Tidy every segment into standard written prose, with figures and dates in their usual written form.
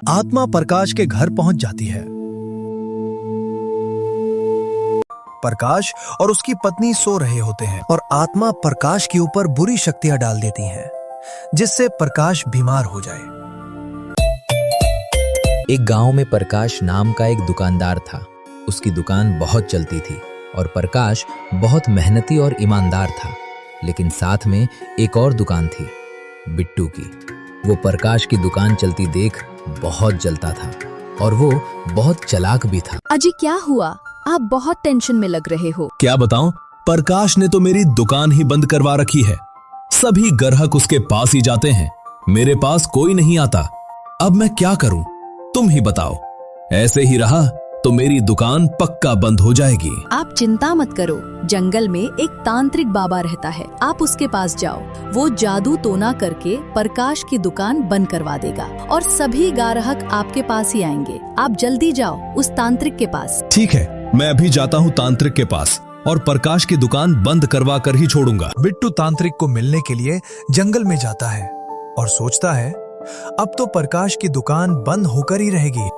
आत्मा प्रकाश के घर पहुंच जाती है। प्रकाश और उसकी पत्नी सो रहे होते हैं और आत्मा प्रकाश के ऊपर बुरी शक्तियां डाल देती हैं, जिससे प्रकाश बीमार हो जाए। एक गांव में प्रकाश नाम का एक दुकानदार था। उसकी दुकान बहुत चलती थी और प्रकाश बहुत मेहनती और ईमानदार था। लेकिन साथ में एक और दुकान थी, बिट्टू की। वो प्रकाश की दुकान चलती देख बहुत जलता था और वो बहुत चालाक भी था। अजी क्या हुआ? आप बहुत टेंशन में लग रहे हो। क्या बताऊं, प्रकाश ने तो मेरी दुकान ही बंद करवा रखी है। सभी ग्राहक उसके पास ही जाते हैं, मेरे पास कोई नहीं आता। अब मैं क्या करूं, तुम ही बताओ। ऐसे ही रहा तो मेरी दुकान पक्का बंद हो जाएगी। आप चिंता मत करो, जंगल में एक तांत्रिक बाबा रहता है, आप उसके पास जाओ। वो जादू टोना करके प्रकाश की दुकान बंद करवा देगा और सभी ग्राहक आपके पास ही आएंगे। आप जल्दी जाओ उस तांत्रिक के पास। ठीक है, मैं अभी जाता हूँ तांत्रिक के पास और प्रकाश की दुकान बंद करवा कर ही छोड़ूंगा। बिट्टू तांत्रिक को मिलने के लिए जंगल में जाता है और सोचता है अब तो प्रकाश की दुकान बंद होकर ही रहेगी।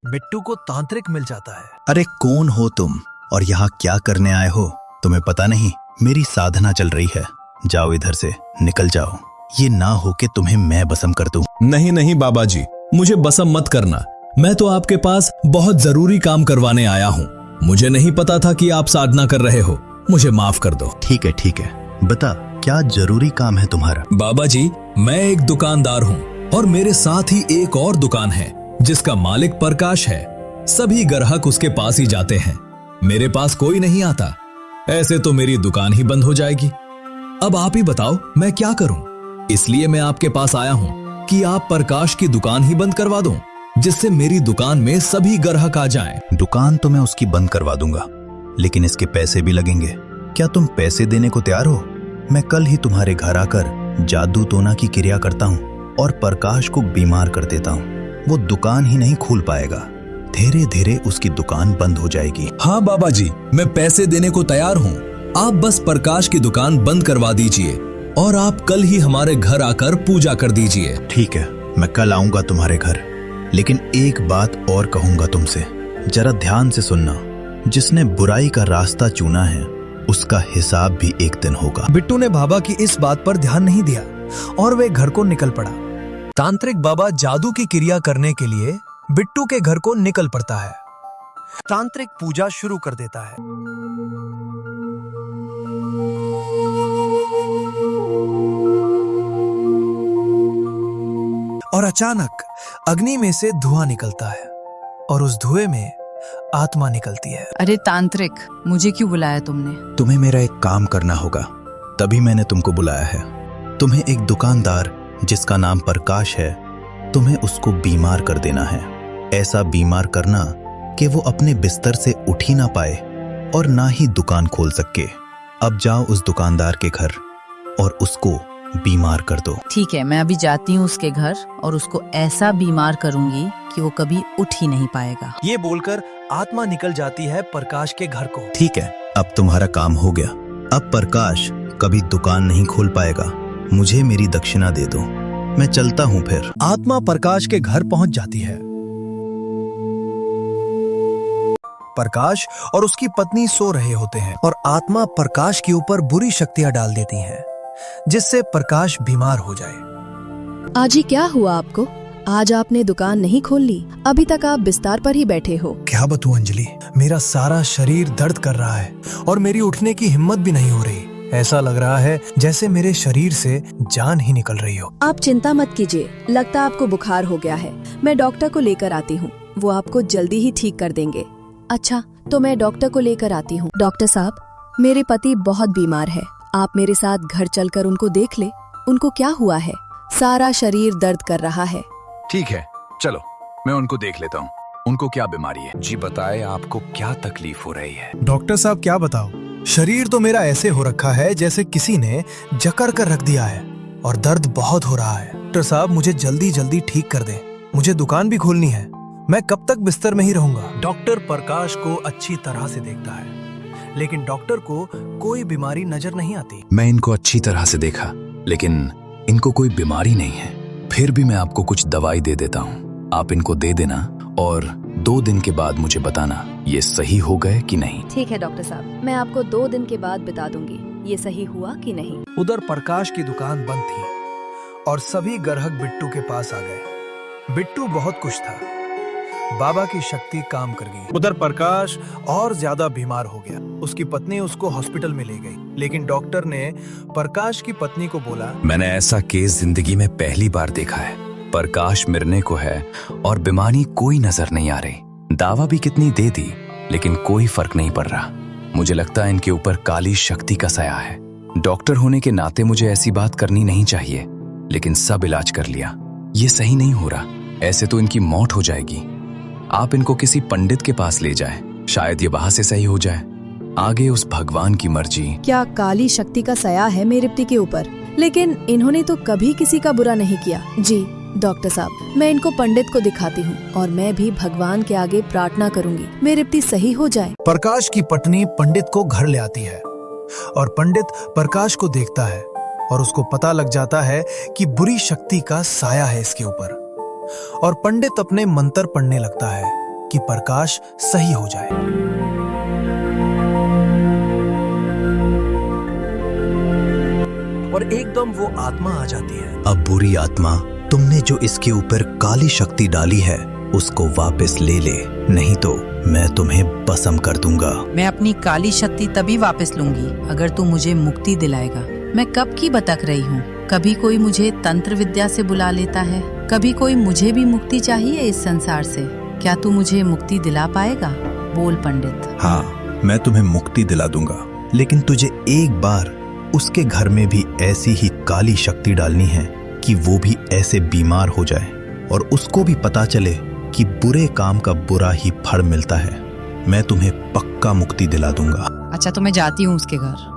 बिट्टू को तांत्रिक मिल जाता है। अरे कौन हो तुम और यहाँ क्या करने आए हो? तुम्हें पता नहीं मेरी साधना चल रही है। जाओ इधर से, निकल जाओ। ये ना हो कि तुम्हें मैं बसम कर दूं। नहीं नहीं बाबा जी, मुझे बसम मत करना। मैं तो आपके पास बहुत जरूरी काम करवाने आया हूँ। मुझे नहीं पता था कि आप साधना कर रहे हो। मुझे माफ कर दो। ठीक है, बता क्या जरूरी काम है तुम्हारा? बाबा जी, मैं एक दुकानदार हूँ और मेरे साथ ही एक और दुकान है जिसका मालिक प्रकाश है। सभी ग्राहक उसके पास ही जाते हैं, मेरे पास कोई नहीं आता। ऐसे तो मेरी दुकान ही बंद हो जाएगी। अब आप ही बताओ मैं क्या करूं? इसलिए मैं आपके पास आया हूं कि आप प्रकाश की दुकान ही बंद करवा दो, जिससे मेरी दुकान में सभी ग्राहक आ जाएं। दुकान तो मैं उसकी बंद करवा दूंगा, लेकिन इसके पैसे भी लगेंगे। क्या तुम पैसे देने को तैयार हो? मैं कल ही तुम्हारे घर आकर जादू टोना की क्रिया करता हूँ और प्रकाश को बीमार कर देता हूँ। वो दुकान ही नहीं खोल पाएगा, धीरे धीरे उसकी दुकान बंद हो जाएगी। हाँ बाबा जी, मैं पैसे देने को तैयार हूँ। आप बस प्रकाश की दुकान बंद करवा दीजिए और आप कल ही हमारे घर आकर पूजा कर दीजिए। ठीक है, मैं कल आऊंगा तुम्हारे घर, लेकिन एक बात और कहूंगा तुमसे, जरा ध्यान से सुनना। जिसने बुराई का रास्ता चुना है उसका हिसाब भी एक दिन होगा। बिट्टू ने बाबा की इस बात पर ध्यान नहीं दिया और वे घर को निकल पड़ा। तांत्रिक बाबा जादू की क्रिया करने के लिए बिट्टू के घर को निकल पड़ता है। तांत्रिक पूजा शुरू कर देता है। और अचानक अग्नि में से धुआं निकलता है और उस धुएं में आत्मा निकलती है। अरे तांत्रिक, मुझे क्यों बुलाया तुमने? तुम्हें मेरा एक काम करना होगा, तभी मैंने तुमको बुलाया है। तुम्हें एक दुकानदार जिसका नाम प्रकाश है, तुम्हें उसको बीमार कर देना है। ऐसा बीमार करना कि वो अपने बिस्तर से उठ ही ना पाए और ना ही दुकान खोल सके। अब जाओ उस दुकानदार के घर और उसको बीमार कर दो। ठीक है, मैं अभी जाती हूँ उसके घर और उसको ऐसा बीमार करूंगी कि वो कभी उठ ही नहीं पाएगा। ये बोलकर आत्मा निकल जाती है प्रकाश के घर को। ठीक है, अब तुम्हारा काम हो गया। अब प्रकाश कभी दुकान नहीं खोल पाएगा। मुझे मेरी दक्षिणा दे दो, मैं चलता हूँ फिर। आत्मा प्रकाश के घर पहुंच जाती है। प्रकाश और उसकी पत्नी सो रहे होते हैं और आत्मा प्रकाश के ऊपर बुरी शक्तियां डाल देती हैं, जिससे प्रकाश बीमार हो जाए। आज ही क्या हुआ आपको? आज आपने दुकान नहीं खोल ली? अभी तक आप बिस्तर पर ही बैठे हो। क्या बताऊं अंजलि, मेरा सारा शरीर दर्द कर रहा है और मेरी उठने की हिम्मत भी नहीं हो रही। ऐसा लग रहा है जैसे मेरे शरीर से जान ही निकल रही हो। आप चिंता मत कीजिए, लगता आपको बुखार हो गया है। मैं डॉक्टर को लेकर आती हूँ, वो आपको जल्दी ही ठीक कर देंगे। अच्छा, तो मैं डॉक्टर को लेकर आती हूँ। डॉक्टर साहब, मेरे पति बहुत बीमार है, आप मेरे साथ घर चलकर उनको देख ले। उनको क्या हुआ है? सारा शरीर दर्द कर रहा है। ठीक है, चलो मैं उनको देख लेता हूँ। उनको क्या बीमारी है? जी बताए, आपको क्या तकलीफ हो रही है? डॉक्टर साहब क्या बताओ, शरीर तो मेरा ऐसे हो रखा है जैसे किसी ने जकड़ कर रख दिया है और दर्द बहुत हो रहा है। डॉक्टर साहब मुझे जल्दी जल्दी ठीक कर दें, मुझे दुकान भी खोलनी है। मैं कब तक बिस्तर में ही रहूंगा? डॉक्टर प्रकाश को अच्छी तरह से देखता है, लेकिन डॉक्टर को कोई बीमारी नजर नहीं आती। मैं इनको अच्छी तरह से देखा, लेकिन इनको कोई बीमारी नहीं है। फिर भी मैं आपको कुछ दवाई दे देता हूँ। आप इनको दे देना और 2 दिन के बाद मुझे बताना ये सही हो गए कि नहीं। ठीक है डॉक्टर साहब, मैं आपको 2 दिन के बाद बता दूंगी ये सही हुआ कि नहीं। उधर प्रकाश की दुकान बंद थी और सभी ग्राहक बिट्टू के पास आ गए। बिट्टू बहुत खुश था, बाबा की शक्ति काम कर गई। उधर प्रकाश और ज्यादा बीमार हो गया। उसकी पत्नी उसको हॉस्पिटल में ले गई, लेकिन डॉक्टर ने प्रकाश की पत्नी को बोला, मैंने ऐसा केस जिंदगी में पहली बार देखा है। प्रकाश मरने को है और बीमारी कोई नजर नहीं आ रही। दावा भी कितनी दे दी लेकिन कोई फर्क नहीं पड़ रहा। मुझे लगता है इनके ऊपर काली शक्ति का साया है। डॉक्टर होने के नाते मुझे ऐसी बात करनी नहीं चाहिए, लेकिन सब इलाज कर लिया, ये सही नहीं हो रहा। ऐसे तो इनकी मौत हो जाएगी। आप इनको किसी पंडित के पास ले जाएं, शायद ये वहां से सही हो जाए। आगे उस भगवान की मर्जी। क्या काली शक्ति का साया है मेरे पति के ऊपर? लेकिन इन्होंने तो कभी किसी का बुरा नहीं किया। जी डॉक्टर साहब, मैं इनको पंडित को दिखाती हूँ और मैं भी भगवान के आगे प्रार्थना करूँगी मेरे पति सही हो जाए। प्रकाश की पत्नी पंडित को घर ले आती है और पंडित प्रकाश को देखता है और उसको पता लग जाता है कि बुरी शक्ति का साया है इसके ऊपर। और पंडित अपने मंत्र पढ़ने लगता है कि प्रकाश सही हो जाए। और एकदम वो आत्मा आ जाती है। अब बुरी आत्मा, तुमने जो इसके ऊपर काली शक्ति डाली है उसको वापस ले ले, नहीं तो मैं तुम्हें भस्म कर दूंगा। मैं अपनी काली शक्ति तभी वापस लूंगी अगर तू मुझे मुक्ति दिलाएगा। मैं कब की भटक रही हूँ। कभी कोई मुझे तंत्र विद्या से बुला लेता है, कभी कोई मुझे भी मुक्ति चाहिए इस संसार से। क्या तू मुझे मुक्ति दिला पाएगा? बोल पंडित। हाँ, मैं तुम्हें मुक्ति दिला दूंगा, लेकिन तुझे एक बार उसके घर में भी ऐसी ही काली शक्ति डालनी है कि वो भी ऐसे बीमार हो जाए और उसको भी पता चले कि बुरे काम का बुरा ही फल मिलता है। मैं तुम्हें पक्का मुक्ति दिला दूंगा। अच्छा, तो मैं जाती हूँ उसके घर।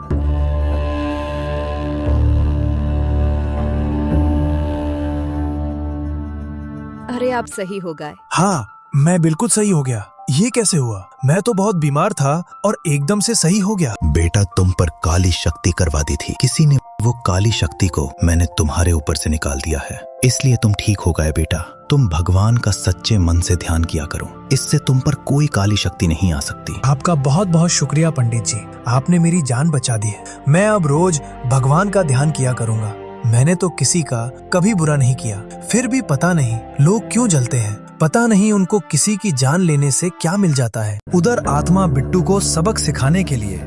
अरे आप सही हो गए। हाँ, मैं बिल्कुल सही हो गया। ये कैसे हुआ? मैं तो बहुत बीमार था और एकदम से सही हो गया। बेटा, तुम पर काली शक्ति करवा दी थी किसी ने। वो काली शक्ति को मैंने तुम्हारे ऊपर से निकाल दिया है, इसलिए तुम ठीक हो गए बेटा। तुम भगवान का सच्चे मन से ध्यान किया करो, इससे तुम पर कोई काली शक्ति नहीं आ सकती। आपका बहुत बहुत शुक्रिया पंडित जी, आपने मेरी जान बचा दी है। मैं अब रोज भगवान का ध्यान किया करूंगा। मैंने तो किसी का कभी बुरा नहीं किया, फिर भी पता नहीं लोग क्यों जलते हैं। पता नहीं उनको किसी की जान लेने से क्या मिल जाता है। उधर आत्मा बिट्टू को सबक सिखाने के लिए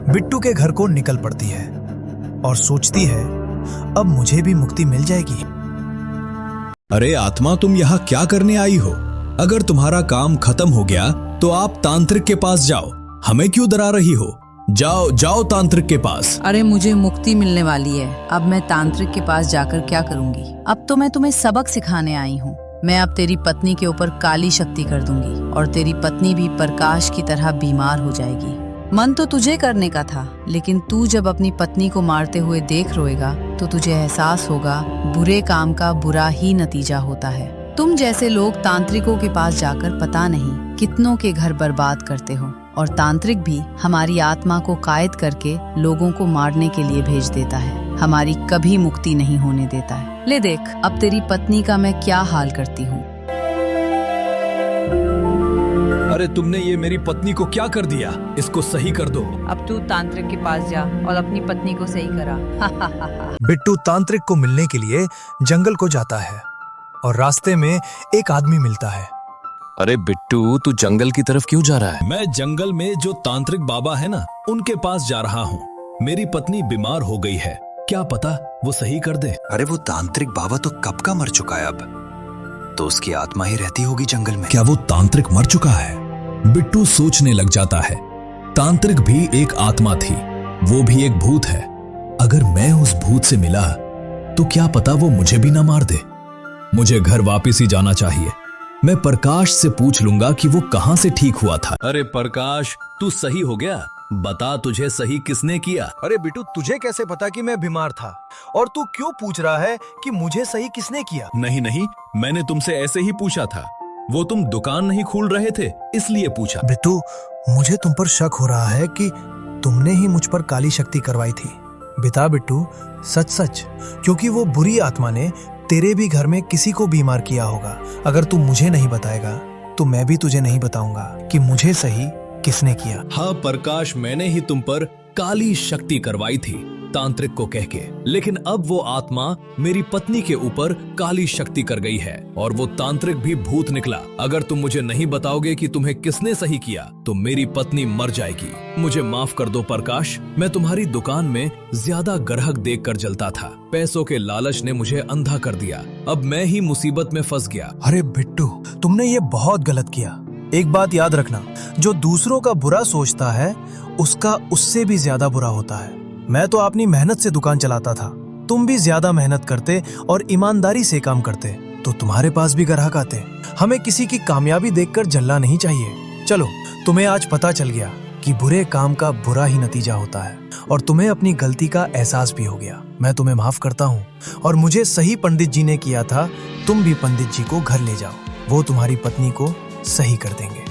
बिट्टू के घर को निकल पड़ती है और सोचती है अब मुझे भी मुक्ति मिल जाएगी। अरे आत्मा, तुम यहाँ क्या करने आई हो? अगर तुम्हारा काम खत्म हो गया तो आप तांत्रिक के पास जाओ, हमें क्यों डरा रही हो? जाओ जाओ तांत्रिक के पास। अरे मुझे मुक्ति मिलने वाली है, अब मैं तांत्रिक के पास जाकर क्या करूंगी? अब तो मैं तुम्हें सबक सिखाने आई हूँ। मैं अब तेरी पत्नी के ऊपर काली शक्ति कर दूंगी और तेरी पत्नी भी प्रकाश की तरह बीमार हो जाएगी। मन तो तुझे करने का था, लेकिन तू जब अपनी पत्नी को मारते हुए देख रोएगा तो तुझे एहसास होगा बुरे काम का बुरा ही नतीजा होता है। तुम जैसे लोग तांत्रिकों के पास जाकर पता नहीं कितनों के घर बर्बाद करते हो, और तांत्रिक भी हमारी आत्मा को कायद करके लोगों को मारने के लिए भेज देता है, हमारी कभी मुक्ति नहीं होने देता है। ले देख अब तेरी पत्नी का मैं क्या हाल करती हूँ। अरे तुमने ये मेरी पत्नी को क्या कर दिया? इसको सही कर दो। अब तू तांत्रिक के पास जा और अपनी पत्नी को सही करा। बिट्टू तांत्रिक को मिलने के लिए जंगल को जाता है और रास्ते में एक आदमी मिलता है। अरे बिट्टू, तू जंगल की तरफ क्यों जा रहा है? मैं जंगल में जो तांत्रिक बाबा है ना, उनके पास जा रहा हूँ। मेरी पत्नी बीमार हो गई है, क्या पता वो सही कर दे। अरे वो तांत्रिक बाबा तो कब का मर चुका है, अब तो उसकी आत्मा ही रहती होगी जंगल में। क्या वो तांत्रिक मर चुका है? बिट्टू सोचने लग जाता है, तांत्रिक भी एक आत्मा थी, वो भी एक भूत है। अगर मैं उस भूत से मिला तो क्या पता वो मुझे भी ना मार दे। मुझे घर वापस ही जाना चाहिए। मैं प्रकाश से पूछ लूंगा कि वो कहां से ठीक हुआ था। अरे प्रकाश, तू सही हो गया? बता, तुझे सही किसने किया? अरे बिट्टू, तुझे कैसे पता कि मैं बीमार था? और तू क्यों पूछ रहा है कि मुझे सही किसने किया? नहीं नहीं, मैंने तुमसे ऐसे ही पूछा था। वो तुम दुकान नहीं खोल रहे थे, इसलिए पूछा। बिट्टू, मुझे तुम पर शक हो रहा है कि तुमने ही मुझ पर काली शक्ति करवाई थी। बता बिट्टू, सच सच, क्योंकि वो बुरी आत्मा ने तेरे भी घर में किसी को बीमार किया होगा। अगर तू मुझे नहीं बताएगा तो मैं भी तुझे नहीं बताऊंगा कि मुझे सही किसने किया। हाँ प्रकाश, मैंने ही तुम पर काली शक्ति करवाई थी तांत्रिक को कह के, लेकिन अब वो आत्मा मेरी पत्नी के ऊपर काली शक्ति कर गई है और वो तांत्रिक भी भूत निकला। अगर तुम मुझे नहीं बताओगे कि तुम्हें किसने सही किया तो मेरी पत्नी मर जाएगी। मुझे माफ कर दो प्रकाश, मैं तुम्हारी दुकान में ज्यादा ग्राहक देखकर जलता था। पैसों के लालच ने मुझे अंधा कर दिया। अब मैं ही मुसीबत में फंस गया। अरे बिट्टू, तुमने ये बहुत गलत किया। एक बात याद रखना, जो दूसरों का बुरा सोचता है उसका उससे भी ज्यादा बुरा होता है। मैं तो अपनी मेहनत से दुकान चलाता था, तुम भी ज्यादा मेहनत करते और ईमानदारी से काम करते तो तुम्हारे पास भी ग्राहक आते। हमें किसी की कामयाबी देखकर जलना नहीं चाहिए। चलो, तुम्हें आज पता चल गया कि बुरे काम का बुरा ही नतीजा होता है और तुम्हें अपनी गलती का एहसास भी हो गया। मैं तुम्हें माफ करता हूँ और मुझे सही पंडित जी ने किया था। तुम भी पंडित जी को घर ले जाओ, वो तुम्हारी पत्नी को सही कर देंगे।